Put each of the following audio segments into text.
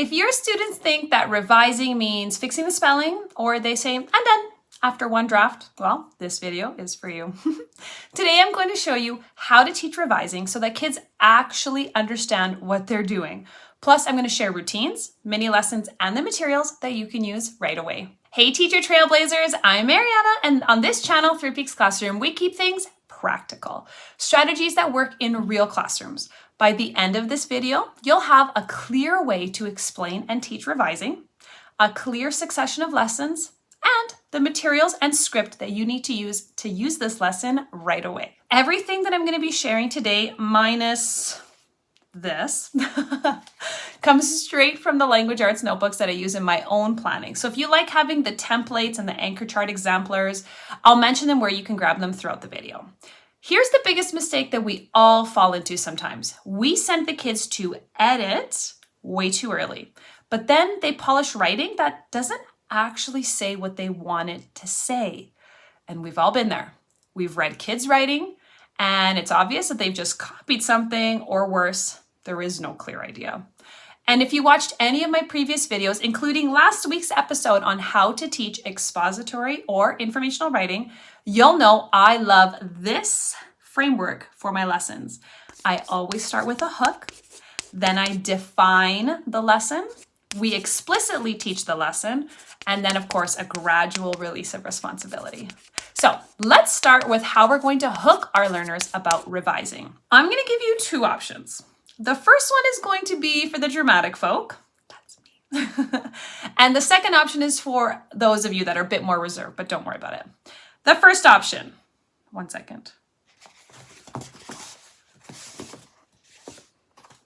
If your students think that revising means fixing the spelling, or they say, I'm done after one draft, well, this video is for you. Today, I'm going to show you how to teach revising so that kids actually understand what they're doing. Plus, I'm going to share routines, mini lessons, and the materials that you can use right away. Hey, teacher trailblazers, I'm Mariana, and on this channel, Three Peaks Classroom, we keep things practical. Strategies that work in real classrooms. By the end of this video, you'll have a clear way to explain and teach revising, a clear succession of lessons, and the materials and script that you need to use this lesson right away. Everything that I'm going to be sharing today, minus this, comes straight from the language arts notebooks that I use in my own planning. So if you like having the templates and the anchor chart exemplars, I'll mention them where you can grab them throughout the video. Here's the biggest mistake that we all fall into sometimes. We send the kids to edit way too early, but then they polish writing that doesn't actually say what they want it to say. And we've all been there. We've read kids' writing, and it's obvious that they've just copied something, or worse, there is no clear idea. And if you watched any of my previous videos, including last week's episode on how to teach expository or informational writing, you'll know I love this framework for my lessons. I always start with a hook, then I define the lesson, we explicitly teach the lesson, and then of course a gradual release of responsibility. So let's start with how we're going to hook our learners about revising. I'm going to give you two options. The first one is going to be for the dramatic folk. That's me. And the second option is for those of you that are a bit more reserved, but don't worry about it. The first option, one second.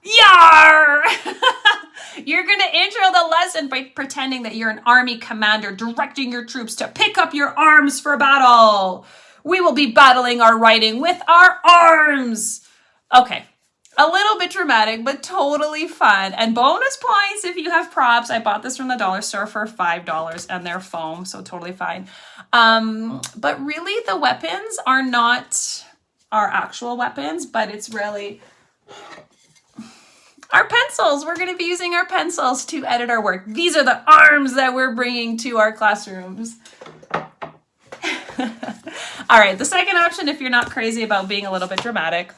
Yar! You're going to intro the lesson by pretending that you're an army commander directing your troops to pick up your arms for battle. We will be battling our writing with our arms. Okay, a little bit dramatic, but totally fun. And bonus points if you have props. I bought this from the dollar store for $5 and they're foam, so totally fine. But really the weapons are not our actual weapons, but it's really our pencils. We're going to be using our pencils to edit our work. These are the arms that we're bringing to our classrooms. All right, the second option, if you're not crazy about being a little bit dramatic,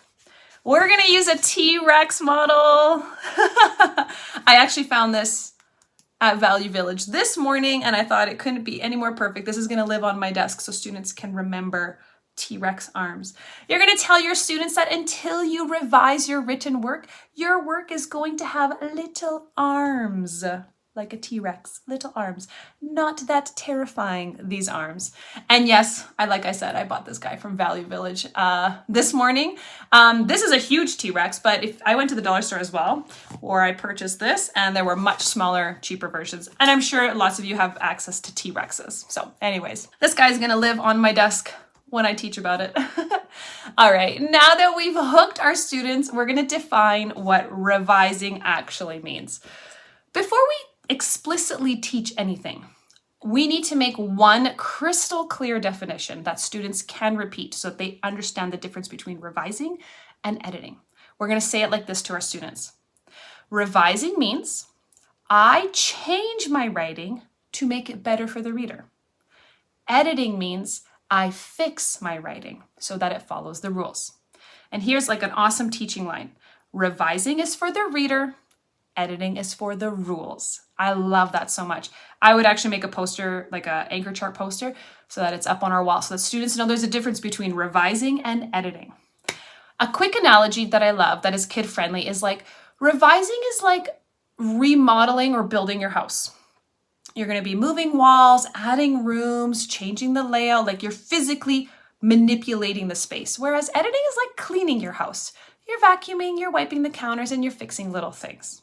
we're going to use a T-Rex model. I actually found this at Value Village this morning, and I thought it couldn't be any more perfect. This is going to live on my desk so students can remember T-Rex arms. You're going to tell your students that until you revise your written work, your work is going to have little arms, like a T-Rex, little arms. Not that terrifying, these arms. And yes, like I said, I bought this guy from Value Village this morning. This is a huge T-Rex, but if I went to the dollar store as well, or I purchased this, and there were much smaller, cheaper versions. And I'm sure lots of you have access to T-Rexes. So anyways, this guy's going to live on my desk when I teach about it. All right, now that we've hooked our students, we're going to define what revising actually means. Before we explicitly teach anything, we need to make one crystal clear definition that students can repeat so that they understand the difference between revising and editing. We're going to say it like this to our students. Revising means I change my writing to make it better for the reader. Editing means I fix my writing so that it follows the rules. And here's like an awesome teaching line. Revising is for the reader, editing is for the rules. I love that so much. I would actually make a poster, like an anchor chart poster, so that it's up on our wall so that students know there's a difference between revising and editing. A quick analogy that I love that is kid friendly is like revising is like remodeling or building your house. You're going to be moving walls, adding rooms, changing the layout, like you're physically manipulating the space. Whereas editing is like cleaning your house. You're vacuuming, you're wiping the counters, and you're fixing little things.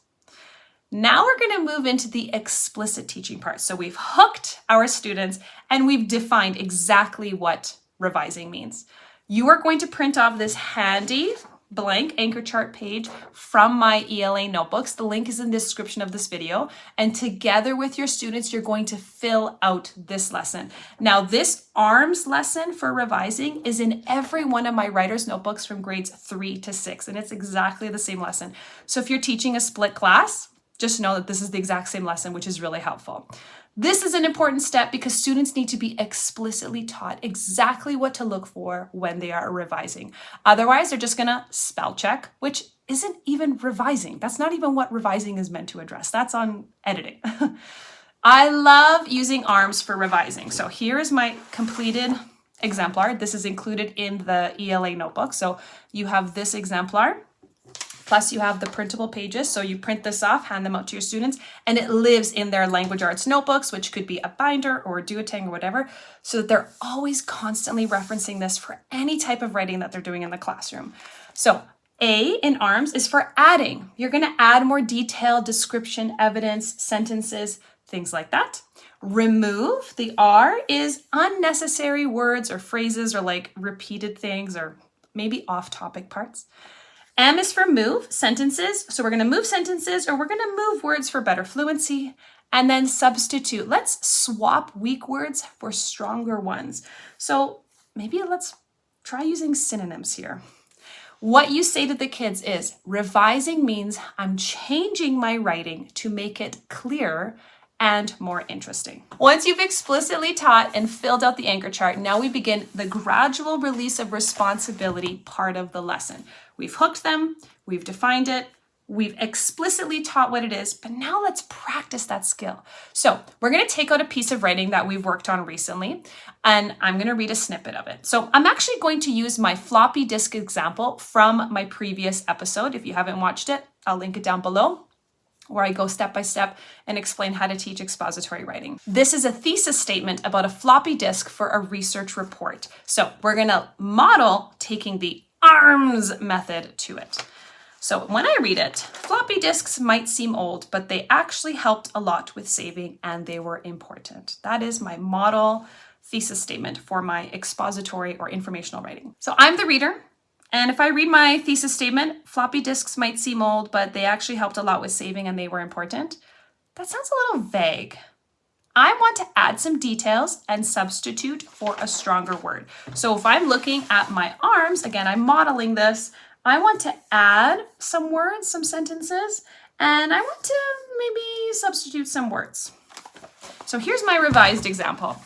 Now we're going to move into the explicit teaching part. So we've hooked our students and we've defined exactly what revising means. You are going to print off this handy blank anchor chart page from my ELA notebooks. The link is in the description of this video. And together with your students, you're going to fill out this lesson. Now, this ARMS lesson for revising is in every one of my writer's notebooks from grades 3 to 6, and it's exactly the same lesson. So if you're teaching a split class, just know that this is the exact same lesson, which is really helpful. This is an important step because students need to be explicitly taught exactly what to look for when they are revising. Otherwise, they're just gonna spell check, which isn't even revising. That's not even what revising is meant to address. That's on editing. I love using ARMS for revising. So here is my completed exemplar. This is included in the ELA notebook. So you have this exemplar. Plus you have the printable pages. So you print this off, hand them out to your students, and it lives in their language arts notebooks, which could be a binder or a duotang or whatever, so that they're always constantly referencing this for any type of writing that they're doing in the classroom. So A in ARMS is for adding. You're gonna add more detailed description, evidence, sentences, things like that. Remove, the R is unnecessary words or phrases or like repeated things or maybe off-topic parts. M is for move, sentences. So we're gonna move sentences or we're gonna move words for better fluency. And then substitute. Let's swap weak words for stronger ones. So maybe let's try using synonyms here. What you say to the kids is, revising means I'm changing my writing to make it clearer and more interesting. Once you've explicitly taught and filled out the anchor chart, now we begin the gradual release of responsibility part of the lesson. We've hooked them, we've defined it, we've explicitly taught what it is, but now let's practice that skill. So we're gonna take out a piece of writing that we've worked on recently, and I'm gonna read a snippet of it. So I'm actually going to use my floppy disk example from my previous episode. If you haven't watched it, I'll link it down below, where I go step by step and explain how to teach expository writing. This is a thesis statement about a floppy disk for a research report. So we're gonna model taking the ARMS method to it. So when I read it, floppy disks might seem old, but they actually helped a lot with saving and they were important. That is my model thesis statement for my expository or informational writing. So I'm the reader. And if I read my thesis statement, floppy disks might seem old, but they actually helped a lot with saving and they were important. That sounds a little vague. I want to add some details and substitute for a stronger word. So if I'm looking at my ARMS, again, I'm modeling this, I want to add some words, some sentences, and I want to maybe substitute some words. So here's my revised example.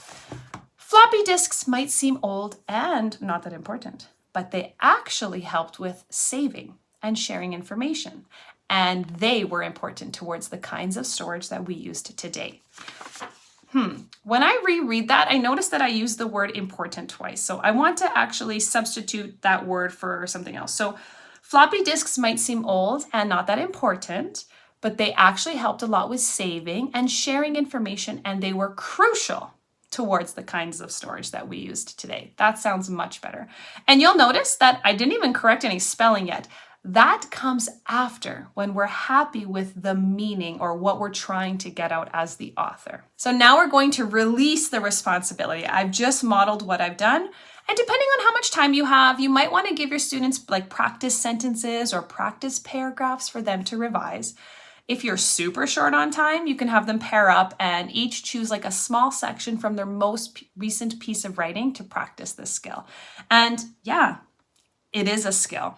Floppy disks might seem old and not that important, but they actually helped with saving and sharing information. And they were important towards the kinds of storage that we used today. When I reread that, I noticed that I used the word important twice. So I want to actually substitute that word for something else. So floppy disks might seem old and not that important, but they actually helped a lot with saving and sharing information, and they were crucial towards the kinds of storage that we used today. That sounds much better. And you'll notice that I didn't even correct any spelling yet. That comes after, when we're happy with the meaning or what we're trying to get out as the author. So now we're going to release the responsibility. I've just modeled what I've done. And depending on how much time you have, you might want to give your students like practice sentences or practice paragraphs for them to revise. If you're super short on time, you can have them pair up and each choose like a small section from their most recent piece of writing to practice this skill. And yeah, it is a skill.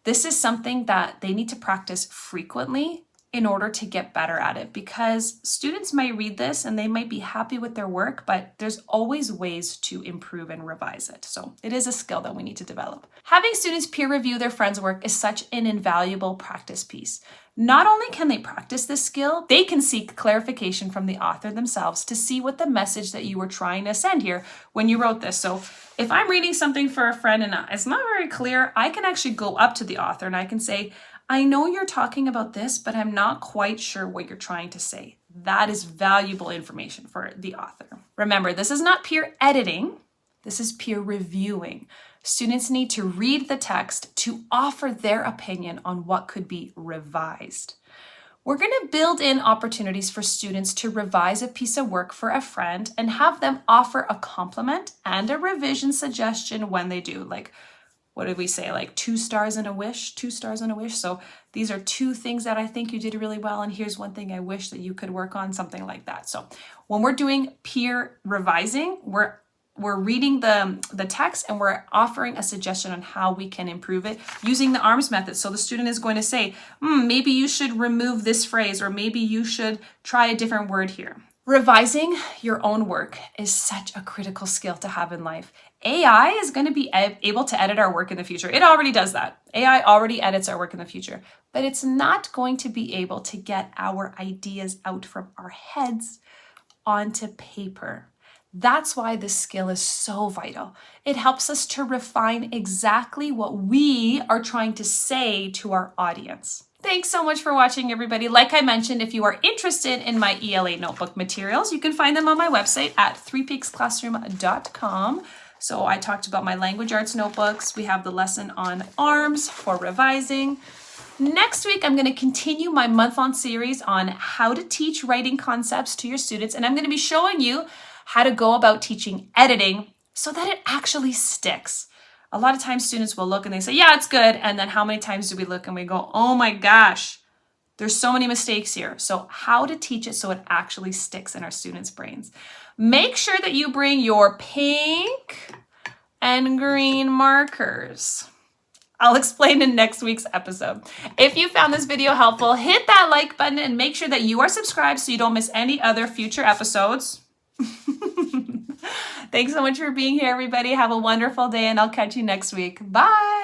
This is something that they need to practice frequently in order to get better at it, because students might read this and they might be happy with their work, but there's always ways to improve and revise it. So it is a skill that we need to develop. Having students peer review their friends' work is such an invaluable practice piece. Not only can they practice this skill, they can seek clarification from the author themselves to see what the message that you were trying to send here when you wrote this. So if I'm reading something for a friend and it's not very clear, I can actually go up to the author and I can say, I know you're talking about this, but I'm not quite sure what you're trying to say. That is valuable information for the author. Remember, this is not peer editing. This is peer reviewing. Students need to read the text to offer their opinion on what could be revised. We're going to build in opportunities for students to revise a piece of work for a friend and have them offer a compliment and a revision suggestion when they do. Like, what did we say? Like 2 stars and a wish, 2 stars and a wish. So these are 2 things that I think you did really well. And here's one thing I wish that you could work on, something like that. So when we're doing peer revising, we're we're reading the text and we're offering a suggestion on how we can improve it using the ARMS method. So the student is going to say, maybe you should remove this phrase, or maybe you should try a different word here. Revising your own work is such a critical skill to have in life. AI is going to be able to edit our work in the future. It already does that. AI already edits our work in the future, but it's not going to be able to get our ideas out from our heads onto paper. That's why this skill is so vital. It helps us to refine exactly what we are trying to say to our audience. Thanks so much for watching, everybody. Like I mentioned, if you are interested in my ELA notebook materials, you can find them on my website at threepeaksclassroom.com. So I talked about my language arts notebooks. We have the lesson on ARMS for revising. Next week, I'm going to continue my month-long series on how to teach writing concepts to your students, and I'm going to be showing you how to go about teaching editing so that it actually sticks. A lot of times students will look and they say, yeah, it's good. And then how many times do we look and we go, oh my gosh, there's so many mistakes here. So how to teach it so it actually sticks in our students' brains. Make sure that you bring your pink and green markers. I'll explain in next week's episode. If you found this video helpful, hit that like button and make sure that you are subscribed so you don't miss any other future episodes. Thanks so much for being here, everybody. Have a wonderful day, and I'll catch you next week. Bye.